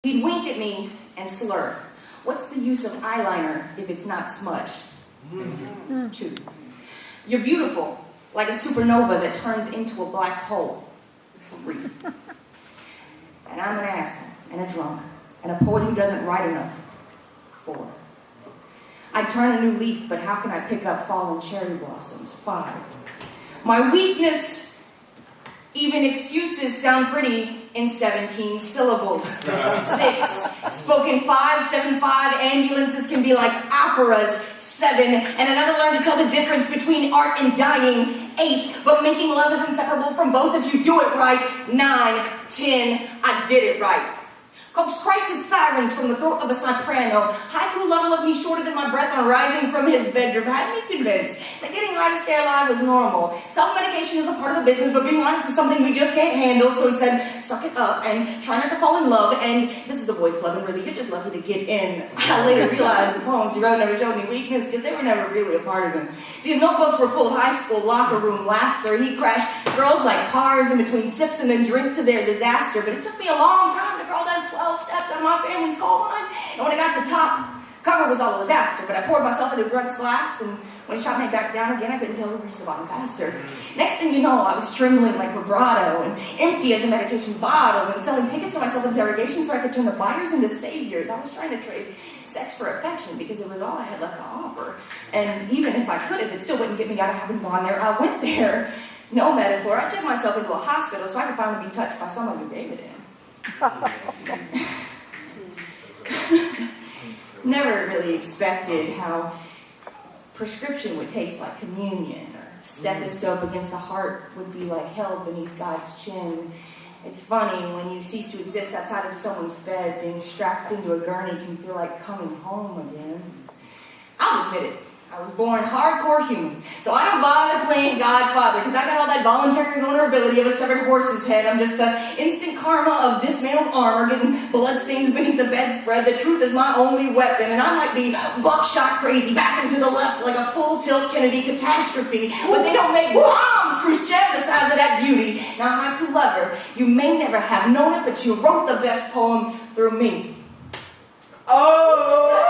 He'd wink at me and slur. What's the use of eyeliner if it's not smudged? 2. You're beautiful, like a supernova that turns into a black hole. 3. And I'm an asshole, and a drunk, and a poet who doesn't write enough. 4. I turn a new leaf, but how can I pick up fallen cherry blossoms? 5. My weakness, even excuses sound pretty in 17 syllables. 6. Spoken 5, 7, 5, ambulances can be like operas. 7. And another learn to tell the difference between art and dying. 8. But making love is inseparable from both if you do it right. 9. 10. I did it right. Coax crisis sirens from the throat of a soprano. Haiku lover left me shorter than my breath on rising from his bedroom. Had me convinced that getting high to stay alive was normal. Self-medication is a part of the business, but being honest is something we just can't handle. So he said, suck it up and try not to fall in love. And this is a boys' club, and really, you're just lucky to get in. I later realized the poems he wrote never showed any weakness because they were never really a part of him. See, his notebooks were full of high school locker room laughter. He crashed girls like cars in between sips and then drink to their disaster. But it took me a long time to crawl those 12 steps out of my family's coal mine. And when I got to top, cover was all I was after. But I poured myself into a drunk's glass, and when he shot me back down again, I couldn't tell who reached the bottom faster. Next thing you know, I was trembling like vibrato and empty as a medication bottle and selling tickets to my self-interrogation so I could turn the buyers into saviors. I was trying to trade sex for affection because it was all I had left to offer. And even if I could have, it still wouldn't get me out of having gone there. I went there. No metaphor. I checked myself into a hospital so I could finally be touched by someone who gave it in. Never really expected how prescription would taste like communion, or stethoscope against the heart would be like hell beneath God's chin. It's funny, when you cease to exist outside of someone's bed, being strapped into a gurney can feel like coming home again. I'll admit it. I was born hardcore human, so I don't bother playing Godfather because I got all that voluntary vulnerability of a severed horse's head. I'm just the instant karma of dismantled armor, getting bloodstains beneath the bedspread. The truth is my only weapon, and I might be buckshot crazy back into the left like a full tilt Kennedy catastrophe, but they don't make bombs, Khrushchev, the size of that beauty. Now, haiku lover, you may never have known it, but you wrote the best poem through me. Oh!